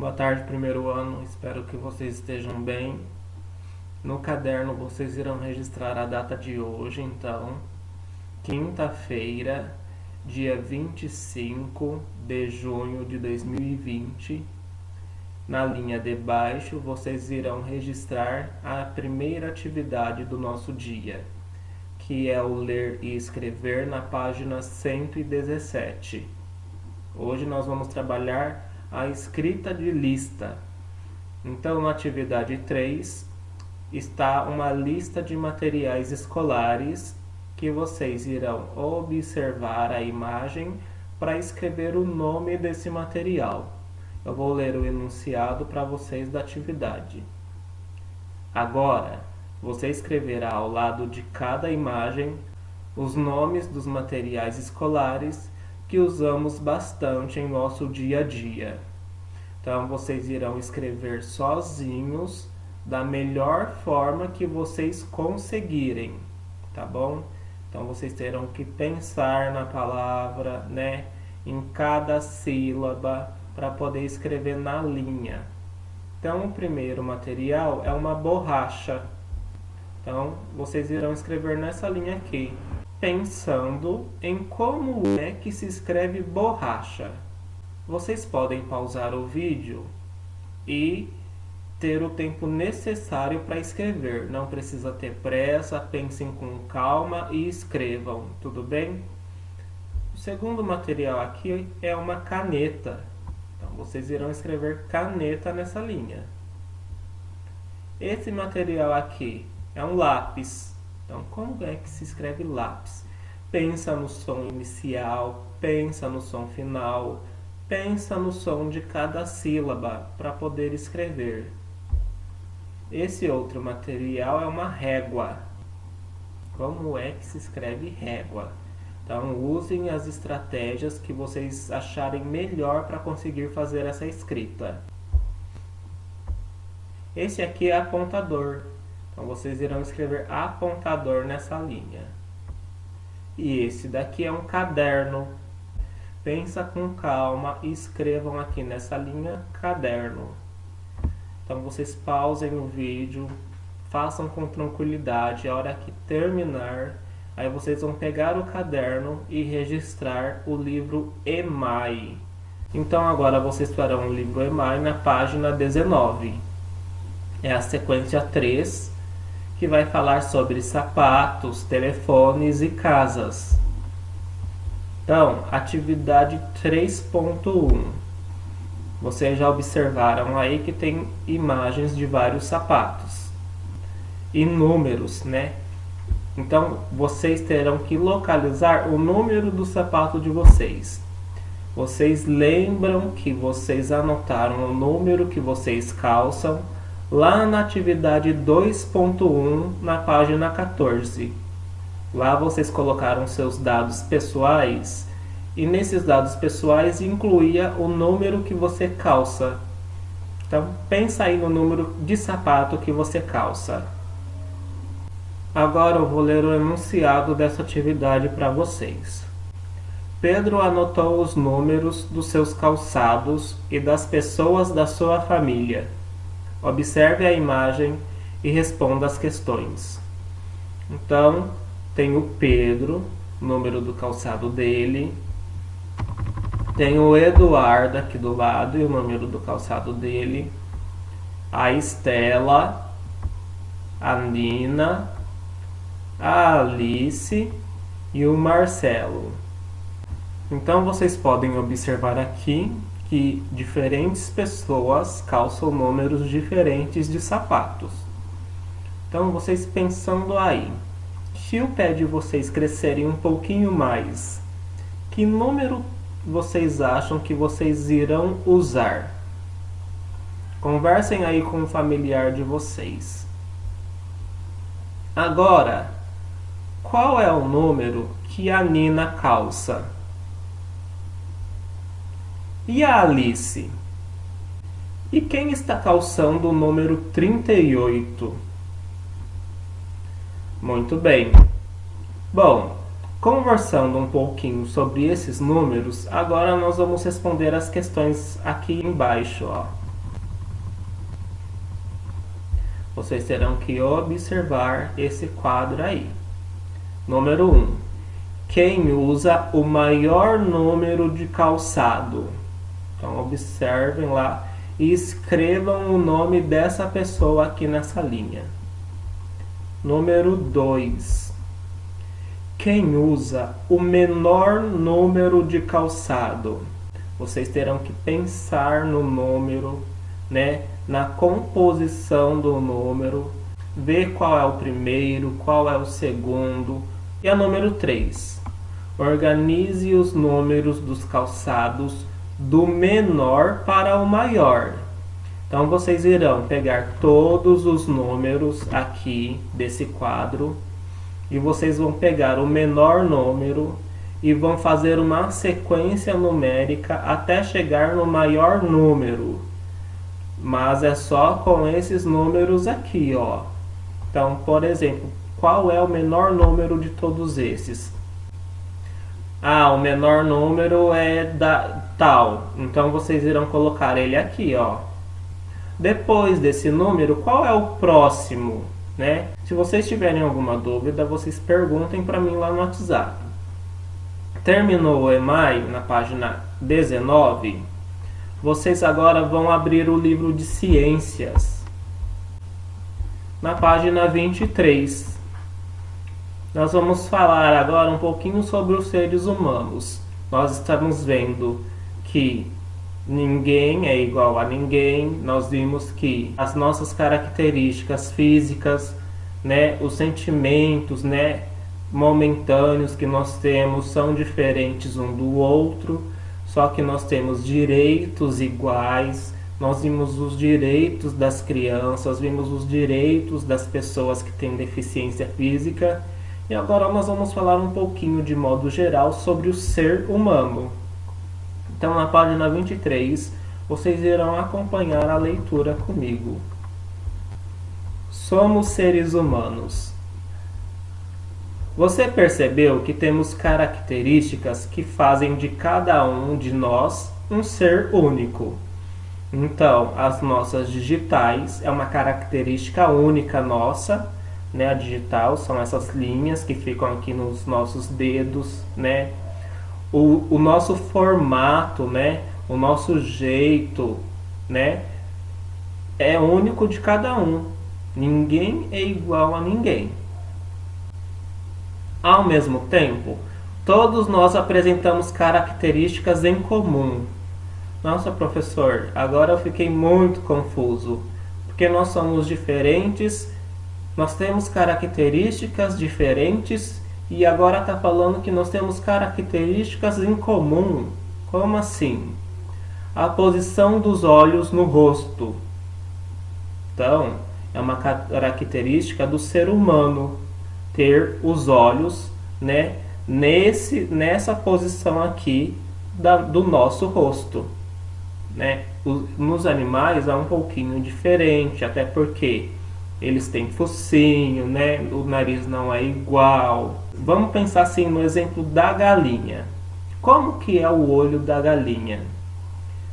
Boa tarde, primeiro ano. Espero que vocês estejam bem. No caderno vocês irão registrar a data de hoje, então, quinta-feira, dia 25 de junho de 2020. Na linha de baixo, vocês irão registrar a primeira atividade do nosso dia, que é o ler e escrever na página 117. Hoje nós vamos trabalhar a escrita de lista. Então, na atividade 3, está uma lista de materiais escolares que vocês irão observar a imagem para escrever o nome desse material. Eu vou ler o enunciado para vocês da atividade. Agora, você escreverá ao lado de cada imagem os nomes dos materiais escolares que usamos bastante em nosso dia a dia. Então, vocês irão escrever sozinhos da melhor forma que vocês conseguirem, tá bom? Então, vocês terão que pensar na palavra, em cada sílaba, para poder escrever na linha. Então, o primeiro material é uma borracha. Então, vocês irão escrever nessa linha aqui, pensando em como é que se escreve borracha. Vocês podem pausar o vídeo e ter o tempo necessário para escrever. Não precisa ter pressa, pensem com calma e escrevam, tudo bem? O segundo material aqui é uma caneta. Então, vocês irão escrever caneta nessa linha. Esse material aqui é um lápis. Então, como é que se escreve lápis? Pensa no som inicial, pensa no som final, pensa no som de cada sílaba para poder escrever. Esse outro material é uma régua. Como é que se escreve régua? Então, usem as estratégias que vocês acharem melhor para conseguir fazer essa escrita. Esse aqui é apontador. Então, vocês irão escrever apontador nessa linha. E esse daqui é um caderno. Pensa com calma e escrevam aqui nessa linha caderno. Então, vocês pausem o vídeo, façam com tranquilidade. A hora que terminar, aí vocês vão pegar o caderno e registrar o livro EMAI. Então, agora vocês farão o livro EMAI na página 19. É a sequência 3, que vai falar sobre sapatos, telefones e casas. Então, atividade 3.1. Vocês já observaram aí que tem imagens de vários sapatos e números, Então, vocês terão que localizar o número do sapato de vocês. Vocês lembram que vocês anotaram o número que vocês calçam lá na atividade 2.1, na página 14. Lá vocês colocaram seus dados pessoais e nesses dados pessoais incluía o número que você calça. Então, pensa aí no número de sapato que você calça. Agora eu vou ler o enunciado dessa atividade para vocês. Pedro anotou os números dos seus calçados e das pessoas da sua família. Observe a imagem e responda as questões. Então, tem o Pedro, número do calçado dele. Tem o Eduardo aqui do lado e o número do calçado dele. A Estela, a Nina, a Alice e o Marcelo. Então, vocês podem observar aqui que diferentes pessoas calçam números diferentes de sapatos. Então, vocês pensando aí, se o pé de vocês crescerem um pouquinho mais, que número vocês acham que vocês irão usar? Conversem aí com um familiar de vocês. Agora, qual é o número que a Nina calça? E a Alice? E quem está calçando o número 38? Muito bem. Bom, conversando um pouquinho sobre esses números, agora nós vamos responder as questões aqui embaixo. Vocês terão que observar esse quadro aí. Número 1. Quem usa o maior número de calçado? Então observem lá e escrevam o nome dessa pessoa aqui nessa linha. Número 2. Quem usa o menor número de calçado? Vocês terão que pensar no número, né, na composição do número, ver qual é o primeiro, qual é o segundo. E a número 3. Organize os números dos calçados do menor para o maior. Então vocês irão pegar todos os números aqui desse quadro e vocês vão pegar o menor número e vão fazer uma sequência numérica até chegar no maior número. Mas é só com esses números aqui, ó. Então, por exemplo, qual é o menor número de todos esses? Ah, o menor número é da tal. Então vocês irão colocar ele aqui, ó. Depois desse número, qual é o próximo, né? Se vocês tiverem alguma dúvida, vocês perguntem para mim lá no WhatsApp. Terminou o EMAI na página 19. Vocês agora vão abrir o livro de ciências. Na página 23. Nós vamos falar agora um pouquinho sobre os seres humanos. Nós estamos vendo que ninguém é igual a ninguém. Nós vimos que as nossas características físicas, né, os sentimentos, né, momentâneos que nós temos são diferentes um do outro, só que nós temos direitos iguais. Nós vimos os direitos das crianças, vimos os direitos das pessoas que têm deficiência física. E agora nós vamos falar um pouquinho de modo geral sobre o ser humano. Então na página 23, vocês irão acompanhar a leitura comigo. Somos seres humanos. Você percebeu que temos características que fazem de cada um de nós um ser único. Então, as nossas digitais é uma característica única nossa, né? A digital são essas linhas que ficam aqui nos nossos dedos, né? O nosso formato, né? O nosso jeito, né? É único de cada um. Ninguém é igual a ninguém. Ao mesmo tempo, todos nós apresentamos características em comum. Nossa, professor, agora eu fiquei muito confuso, porque nós somos diferentes, nós temos características diferentes e agora está falando que nós temos características em comum. Como assim? A posição dos olhos no rosto. Então, é uma característica do ser humano ter os olhos, né, nessa posição aqui do nosso rosto. Né? Nos animais é um pouquinho diferente, até porque eles têm focinho, né? O nariz não é igual. Vamos pensar assim no exemplo da galinha. Como que é o olho da galinha?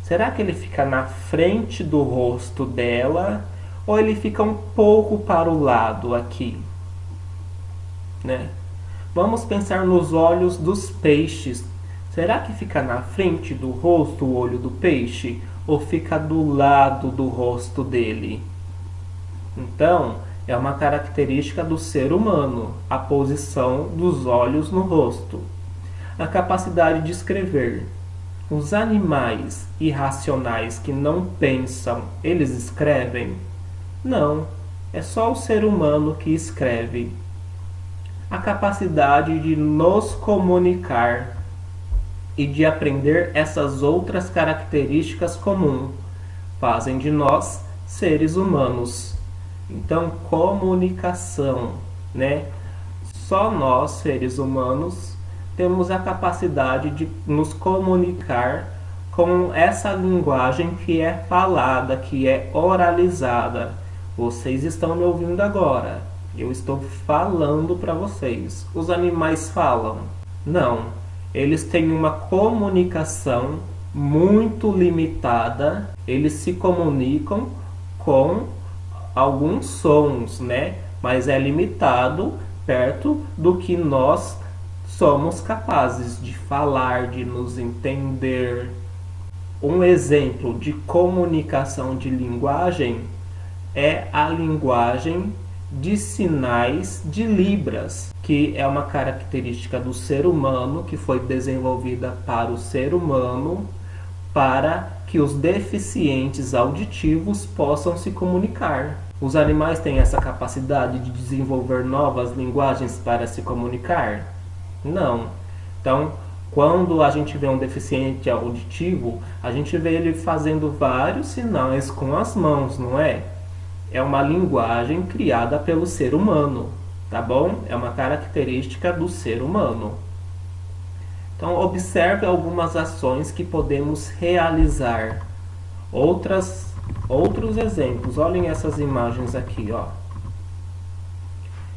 Será que ele fica na frente do rosto dela ou ele fica um pouco para o lado aqui? Né? Vamos pensar nos olhos dos peixes. Será que fica na frente do rosto o olho do peixe ou fica do lado do rosto dele? Então, é uma característica do ser humano, a posição dos olhos no rosto. A capacidade de escrever. Os animais irracionais que não pensam, eles escrevem? Não, é só o ser humano que escreve. A capacidade de nos comunicar e de aprender essas outras características comuns fazem de nós seres humanos. Então, comunicação, né? Só nós, seres humanos, temos a capacidade de nos comunicar com essa linguagem que é falada, que é oralizada. Vocês estão me ouvindo agora. Eu estou falando para vocês. Os animais falam? Não. Eles têm uma comunicação muito limitada. Eles se comunicam com alguns sons, né? Mas é limitado perto do que nós somos capazes de falar, de nos entender. Um exemplo de comunicação de linguagem é a linguagem de sinais de Libras, que é uma característica do ser humano que foi desenvolvida para o ser humano para que os deficientes auditivos possam se comunicar. Os animais têm essa capacidade de desenvolver novas linguagens para se comunicar? Não. Então, quando a gente vê um deficiente auditivo, a gente vê ele fazendo vários sinais com as mãos, não é? É uma linguagem criada pelo ser humano, tá bom? É uma característica do ser humano. Então, observe algumas ações que podemos realizar. Outros exemplos, olhem essas imagens aqui, ó,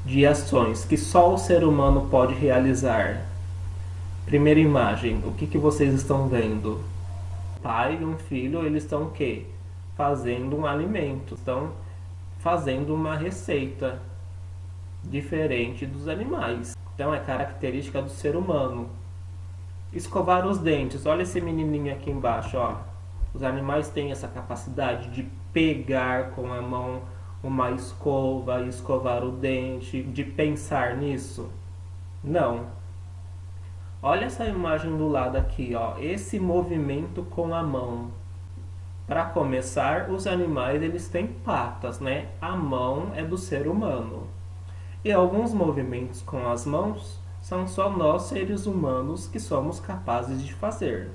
de ações que só o ser humano pode realizar. Primeira imagem, o que vocês estão vendo? O pai e um filho, eles estão o quê? Fazendo um alimento, estão fazendo uma receita diferente dos animais. Então é característica do ser humano. Escovar os dentes, olha esse menininho aqui embaixo, ó. Os animais têm essa capacidade de pegar com a mão uma escova e escovar o dente, de pensar nisso? Não. Olha essa imagem do lado aqui, ó. Esse movimento com a mão. Para começar, os animais eles têm patas, né? A mão é do ser humano. E alguns movimentos com as mãos são só nós, seres humanos, que somos capazes de fazer.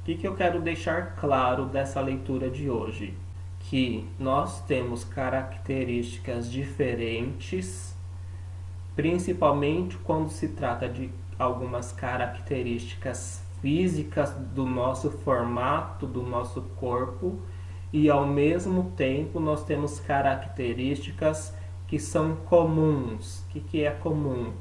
O que eu quero deixar claro dessa leitura de hoje? Que nós temos características diferentes, principalmente quando se trata de algumas características físicas do nosso formato, do nosso corpo, e ao mesmo tempo nós temos características que são comuns. O que é comum?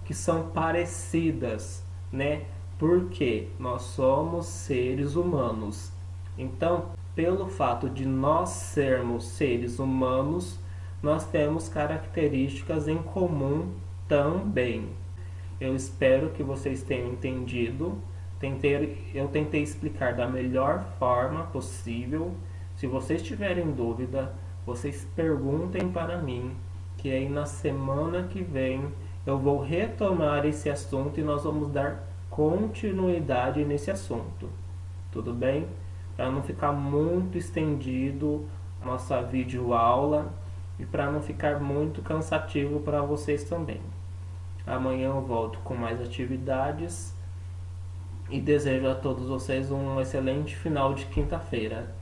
Que são parecidas, né? Porque nós somos seres humanos. Então, pelo fato de nós sermos seres humanos, nós temos características em comum também. Eu espero que vocês tenham entendido. Eu tentei explicar da melhor forma possível. Se vocês tiverem dúvida, vocês perguntem para mim, que aí na semana que vem eu vou retomar esse assunto e nós vamos dar continuidade nesse assunto. Tudo bem? Para não ficar muito estendido a nossa videoaula e para não ficar muito cansativo para vocês também. Amanhã eu volto com mais atividades e desejo a todos vocês um excelente final de quinta-feira.